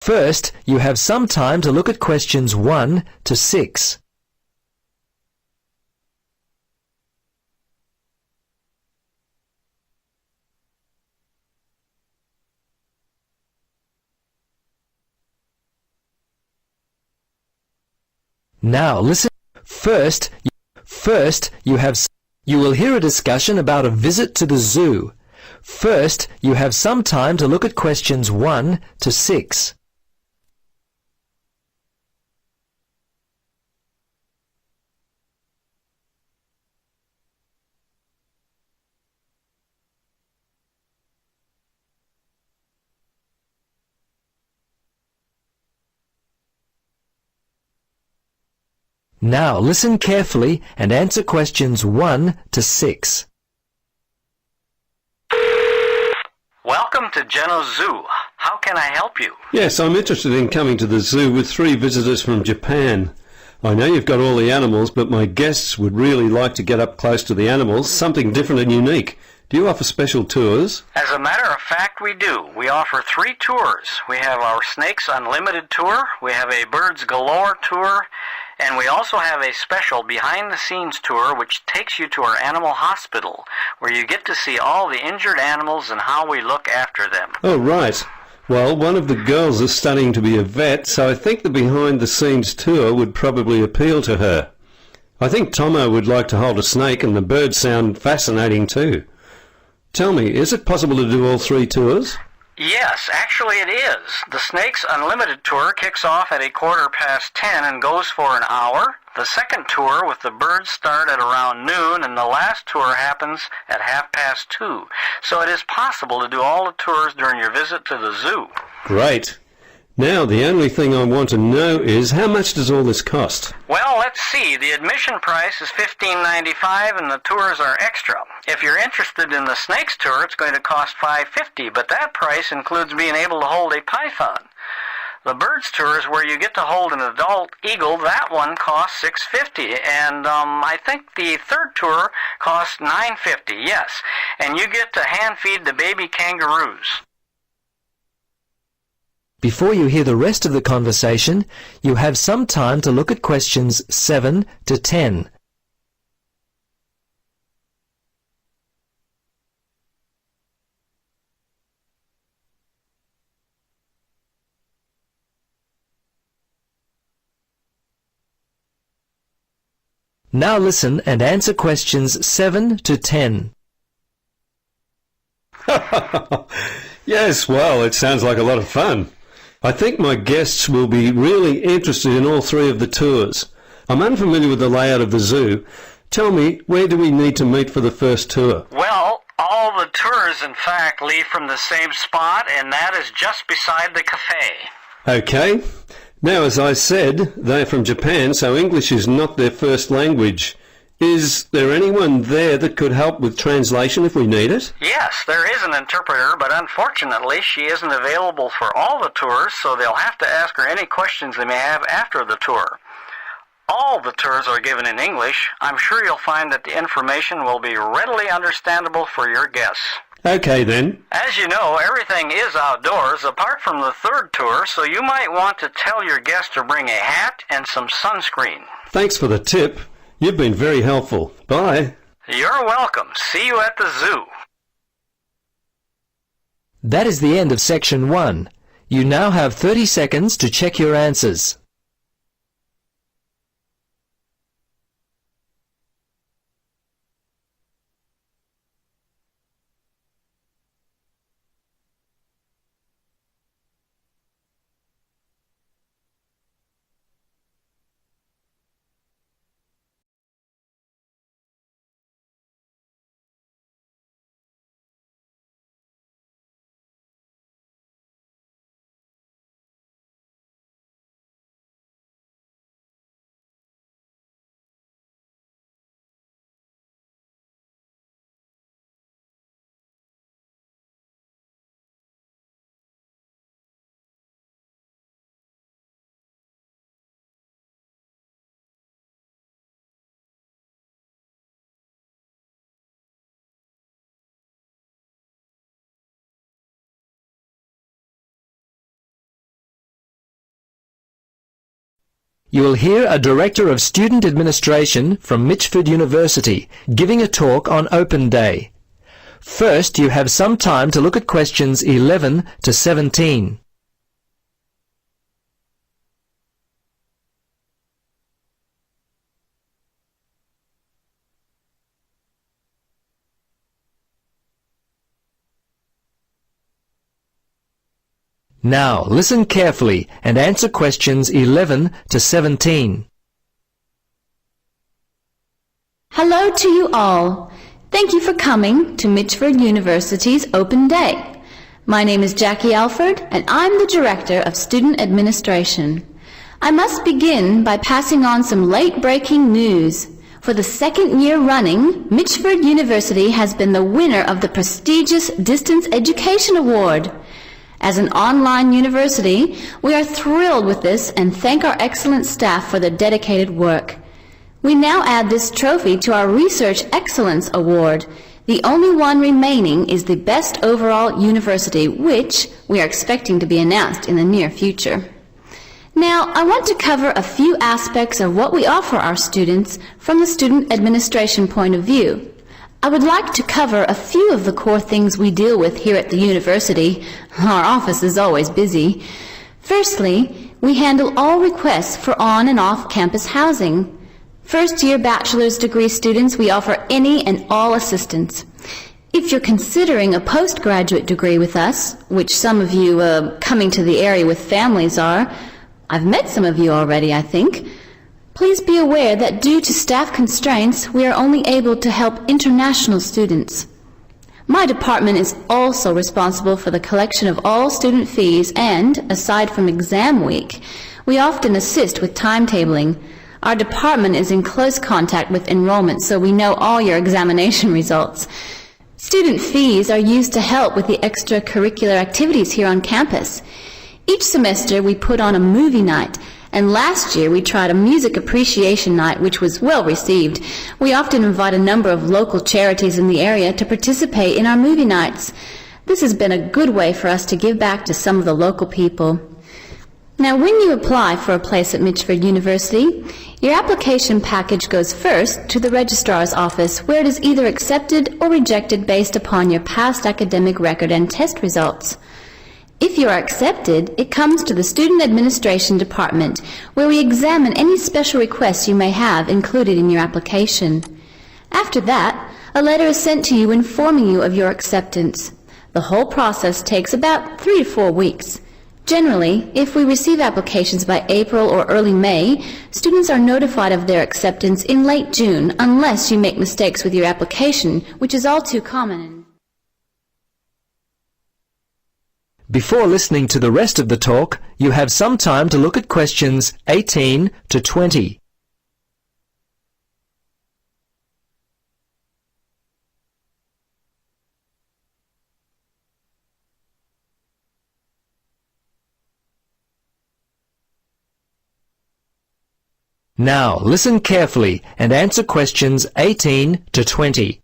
First, you have some time to look at questions 1 to 6. Now listen. First, you will hear a discussion about a visit to the zoo. First, you have some time to look at questions 1 to 6. Now listen carefully and answer questions 1 to 6. Welcome to Geno's Zoo. How can I help you? Yes, I'm interested in coming to the zoo with 3 visitors from Japan. I know you've got all the animals, but my guests would really like to get up close to the animals, something different and unique. Do you offer special tours? As a matter of fact, we do. We offer 3 tours. We have our Snakes Unlimited tour, we have a Birds Galore tour, and we also have a special behind-the-scenes tour which takes you to our animal hospital, where you get to see all the injured animals and how we look after them. Oh, right. Well, one of the girls is studying to be a vet, so I think the behind-the-scenes tour would probably appeal to her. I think Tomo would like to hold a snake, and the birds sound fascinating too. Tell me, is it possible to do all 3 tours? Yes, actually it is. The Snakes Unlimited tour kicks off at 10:15 and goes for an hour. The second tour with the birds start at around noon, and the last tour happens at 2:30. So it is possible to do all the tours during your visit to the zoo. Great. Now, the only thing I want to know is, how much does all this cost? Well, let's see. The admission price is $15.95 and the tours are extra. If you're interested in the snakes tour, it's going to cost $5.50, but that price includes being able to hold a python. The birds tour is where you get to hold an adult eagle. That one costs $6.50, and I think the third tour costs $9.50, yes. And you get to hand feed the baby kangaroos. Before you hear the rest of the conversation, you have some time to look at questions 7 to 10. Now listen and answer questions 7 to 10. Yes, well, it sounds like a lot of fun. I think my guests will be really interested in all 3 of the tours. I'm unfamiliar with the layout of the zoo. Tell me, where do we need to meet for the first tour? Well, all the tours, in fact, leave from the same spot, and that is just beside the cafe. Okay. Now, as I said, they're from Japan, so English is not their first language. Is there anyone there that could help with translation if we need it? Yes, there is an interpreter, but unfortunately she isn't available for all the tours, so they'll have to ask her any questions they may have after the tour. All the tours are given in English. I'm sure you'll find that the information will be readily understandable for your guests. Okay, then. As you know, everything is outdoors apart from the third tour, so you might want to tell your guests to bring a hat and some sunscreen. Thanks for the tip. You've been very helpful. Bye. You're welcome. See you at the zoo. That is the end of section 1. You now have 30 seconds to check your answers. You will hear a Director of Student Administration from Mitchford University giving a talk on Open Day. First, you have some time to look at questions 11 to 17. Now, listen carefully and answer questions 11 to 17. Hello to you all. Thank you for coming to Mitchford University's Open Day. My name is Jackie Alford, and I'm the Director of Student Administration. I must begin by passing on some late-breaking news. For the second year running, Mitchford University has been the winner of the prestigious Distance Education Award. As an online university, we are thrilled with this and thank our excellent staff for their dedicated work. We now add this trophy to our Research Excellence Award. The only one remaining is the Best Overall University, which we are expecting to be announced in the near future. Now, I want to cover a few aspects of what we offer our students from the student administration point of view. I would like to cover a few of the core things we deal with here at the university. Our office is always busy. Firstly, we handle all requests for on and off-campus housing. First-year bachelor's degree students, we offer any and all assistance. If you're considering a postgraduate degree with us, which some of you coming to the area with families are, I've met some of you already, I think. Please be aware that due to staff constraints, we are only able to help international students. My department is also responsible for the collection of all student fees and, aside from exam week, we often assist with timetabling. Our department is in close contact with enrollment, so we know all your examination results. Student fees are used to help with the extracurricular activities here on campus. Each semester we put on a movie night, and last year we tried a music appreciation night, which was well received. We often invite a number of local charities in the area to participate in our movie nights. This has been a good way for us to give back to some of the local people. Now, when you apply for a place at Mitchford University, your application package goes first to the registrar's office, where it is either accepted or rejected based upon your past academic record and test results. If you are accepted, it comes to the Student Administration Department, where we examine any special requests you may have included in your application. After that, a letter is sent to you informing you of your acceptance. The whole process takes about 3 to 4 weeks. Generally, if we receive applications by April or early May, students are notified of their acceptance in late June, unless you make mistakes with your application, which is all too common. Before listening to the rest of the talk, you have some time to look at questions 18 to 20. Now, listen carefully and answer questions 18 to 20.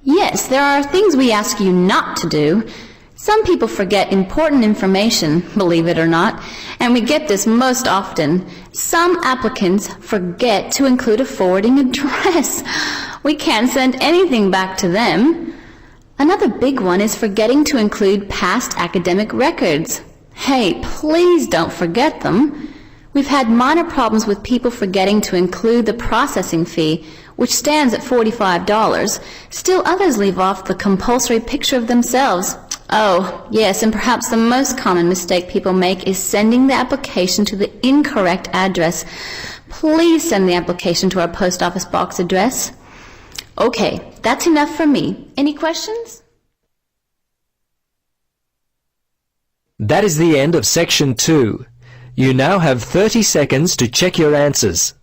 Yes, there are things we ask you not to do. Some people forget important information, believe it or not, and we get this most often. Some applicants forget to include a forwarding address. We can't send anything back to them. Another big one is forgetting to include past academic records. Hey, please don't forget them. We've had minor problems with people forgetting to include the processing fee, which stands at $45. Still others leave off the compulsory picture of themselves. Oh, yes, and perhaps the most common mistake people make is sending the application to the incorrect address. Please send the application to our post office box address. Okay, that's enough for me. Any questions? That is the end of section 2. You now have 30 seconds to check your answers.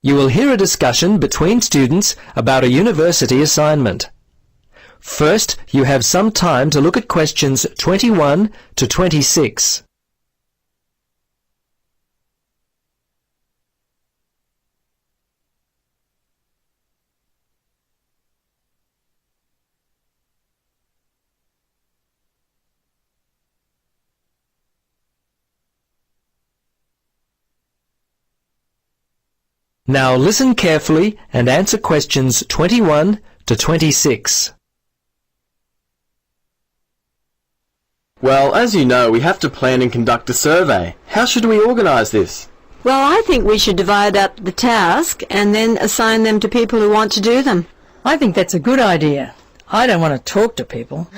You will hear a discussion between students about a university assignment. First, you have some time to look at questions 21 to 26. Now listen carefully and answer questions 21 to 26. Well, as you know, we have to plan and conduct a survey. How should we organise this? Well, I think we should divide up the task and then assign them to people who want to do them. I think that's a good idea. I don't want to talk to people.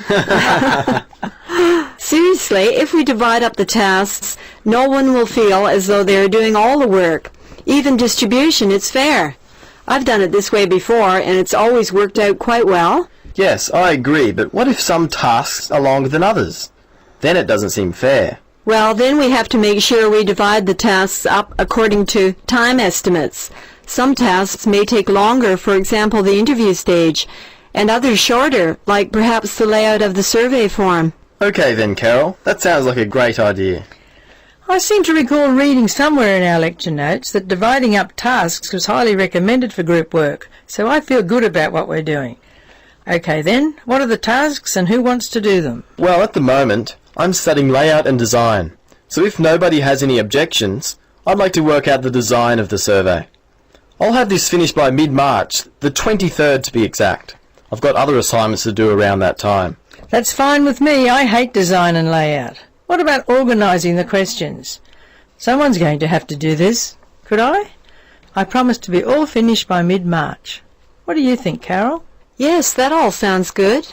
Seriously, if we divide up the tasks, no one will feel as though they're doing all the work. Even distribution, it's fair. I've done it this way before, and it's always worked out quite well. Yes, I agree, but what if some tasks are longer than others? Then it doesn't seem fair. Well, then we have to make sure we divide the tasks up according to time estimates. Some tasks may take longer, for example, the interview stage, and others shorter, like perhaps the layout of the survey form. Okay then, Carol. That sounds like a great idea. I seem to recall reading somewhere in our lecture notes that dividing up tasks was highly recommended for group work, so I feel good about what we're doing. Okay then, what are the tasks and who wants to do them? Well, at the moment, I'm studying layout and design, so if nobody has any objections, I'd like to work out the design of the survey. I'll have this finished by mid-March, the 23rd to be exact. I've got other assignments to do around that time. That's fine with me. I hate design and layout. What about organising the questions? Someone's going to have to do this. Could I? I promise to be all finished by mid-March. What do you think, Carol? Yes, that all sounds good.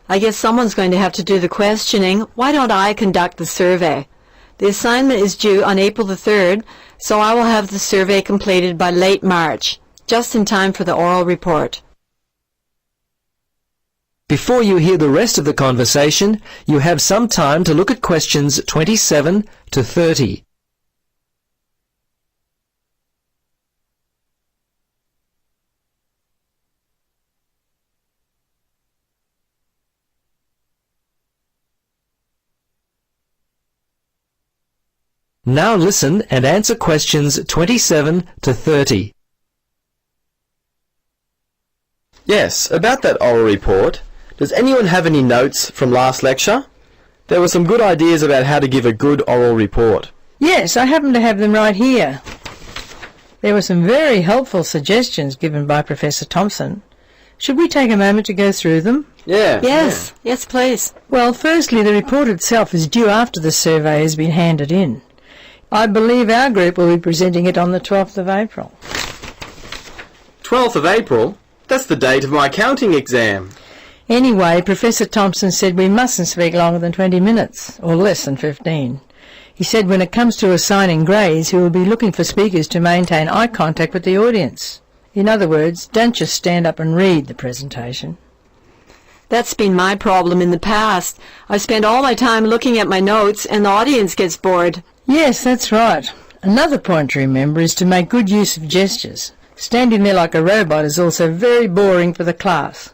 I guess someone's going to have to do the questioning. Why don't I conduct the survey? The assignment is due on April the 3rd, so I will have the survey completed by late March, just in time for the oral report. Before you hear the rest of the conversation, you have some time to look at questions 27 to 30. Now listen and answer questions 27 to 30. Yes, about that oral report. Does anyone have any notes from last lecture? There were some good ideas about how to give a good oral report. Yes, I happen to have them right here. There were some very helpful suggestions given by Professor Thompson. Should we take a moment to go through them? Yes, please. Well, firstly, the report itself is due after the survey has been handed in. I believe our group will be presenting it on the 12th of April. 12th of April? That's the date of my accounting exam. Anyway, Professor Thompson said we mustn't speak longer than 20 minutes, or less than 15. He said when it comes to assigning grades, he will be looking for speakers to maintain eye contact with the audience. In other words, don't just stand up and read the presentation. That's been my problem in the past. I spend all my time looking at my notes and the audience gets bored. Yes, that's right. Another point to remember is to make good use of gestures. Standing there like a robot is also very boring for the class.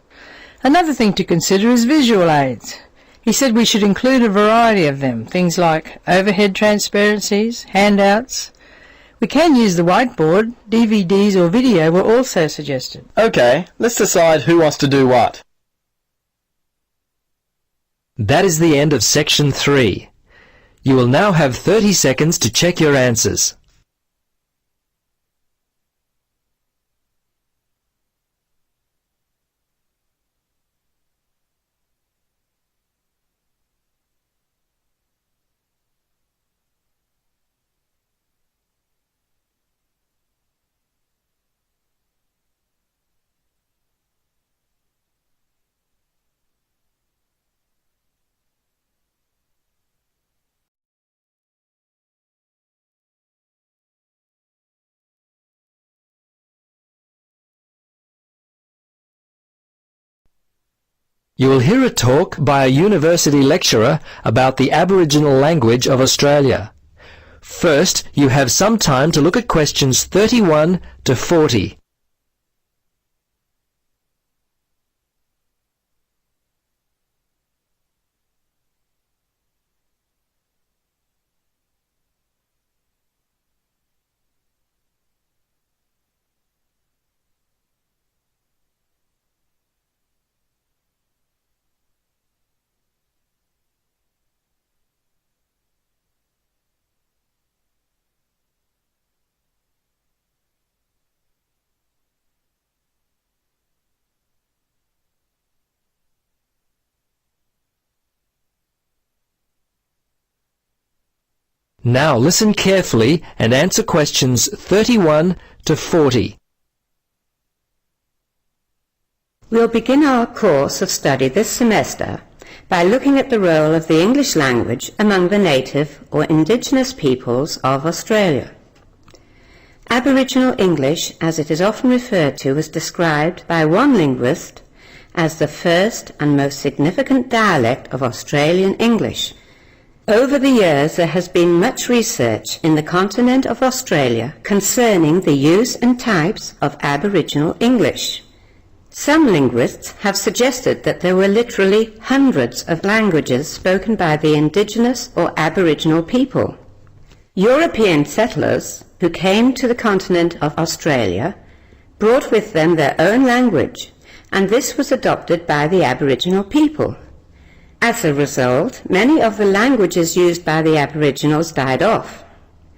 Another thing to consider is visual aids. He said we should include a variety of them, things like overhead transparencies, handouts. We can use the whiteboard, DVDs or video were also suggested. Okay, let's decide who wants to do what. That is the end of section 3. You will now have 30 seconds to check your answers. You will hear a talk by a university lecturer about the Aboriginal language of Australia. First, you have some time to look at questions 31 to 40. Now listen carefully and answer questions 31 to 40. We'll begin our course of study this semester by looking at the role of the English language among the native or indigenous peoples of Australia. Aboriginal English, as it is often referred to, was described by one linguist as the first and most significant dialect of Australian English. Over the years, there has been much research in the continent of Australia concerning the use and types of Aboriginal English. Some linguists have suggested that there were literally hundreds of languages spoken by the indigenous or Aboriginal people. European settlers who came to the continent of Australia brought with them their own language, and this was adopted by the Aboriginal people. As a result, many of the languages used by the Aboriginals died off.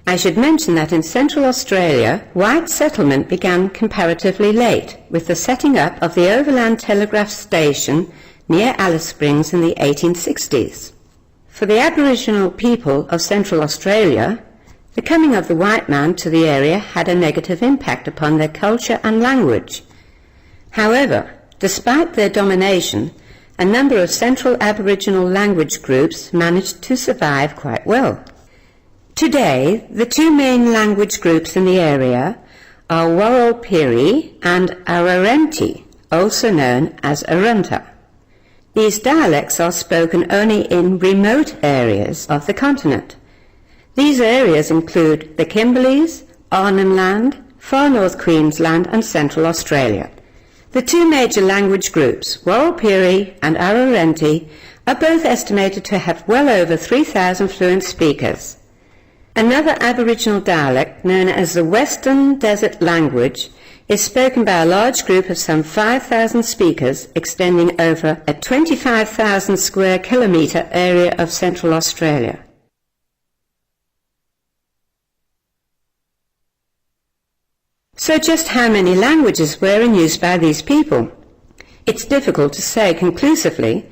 I should mention that in Central Australia, white settlement began comparatively late, with the setting up of the Overland Telegraph Station near Alice Springs in the 1860s. For the Aboriginal people of Central Australia, the coming of the white man to the area had a negative impact upon their culture and language. However, despite their domination, a number of Central Aboriginal language groups managed to survive quite well. Today, the two main language groups in the area are Warlpiri and Arrernte, also known as Arunta. These dialects are spoken only in remote areas of the continent. These areas include the Kimberleys, Arnhem Land, Far North Queensland and Central Australia. The two major language groups, Warlpiri and Arrernte, are both estimated to have well over 3,000 fluent speakers. Another Aboriginal dialect, known as the Western Desert Language, is spoken by a large group of some 5,000 speakers extending over a 25,000 square kilometre area of Central Australia. So just how many languages were in use by these people? It's difficult to say conclusively,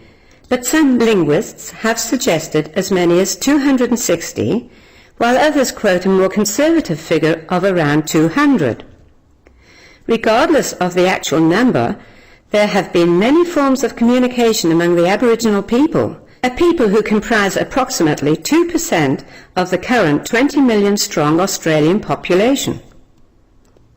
but some linguists have suggested as many as 260, while others quote a more conservative figure of around 200. Regardless of the actual number, there have been many forms of communication among the Aboriginal people, a people who comprise approximately 2% of the current 20 million strong Australian population.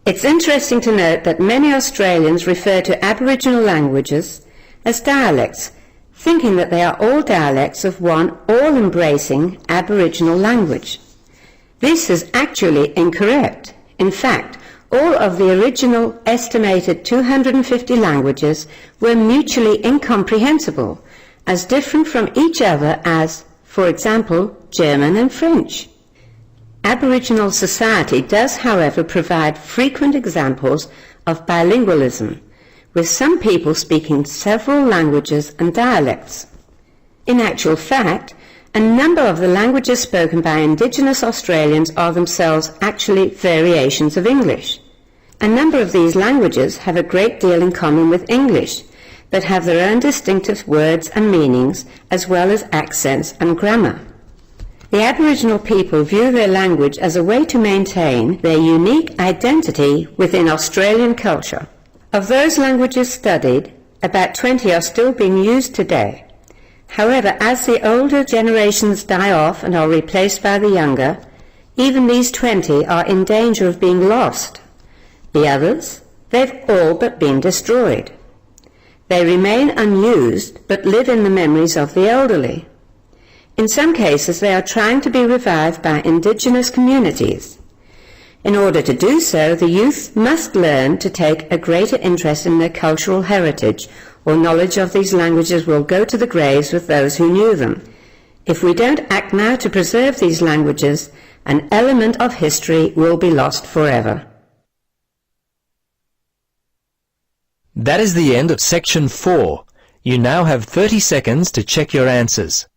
It's interesting to note that many Australians refer to Aboriginal languages as dialects, thinking that they are all dialects of one all-embracing Aboriginal language. This is actually incorrect. In fact, all of the original estimated 250 languages were mutually incomprehensible, as different from each other as, for example, German and French. Aboriginal society does, however, provide frequent examples of bilingualism, with some people speaking several languages and dialects. In actual fact, a number of the languages spoken by Indigenous Australians are themselves actually variations of English. A number of these languages have a great deal in common with English, but have their own distinctive words and meanings, as well as accents and grammar. The Aboriginal people view their language as a way to maintain their unique identity within Australian culture. Of those languages studied, about 20 are still being used today. However, as the older generations die off and are replaced by the younger, even these 20 are in danger of being lost. The others, they've all but been destroyed. They remain unused but live in the memories of the elderly. In some cases, they are trying to be revived by indigenous communities. In order to do so, the youth must learn to take a greater interest in their cultural heritage, or knowledge of these languages will go to the graves with those who knew them. If we don't act now to preserve these languages, an element of history will be lost forever. That is the end of section 4. You now have 30 seconds to check your answers.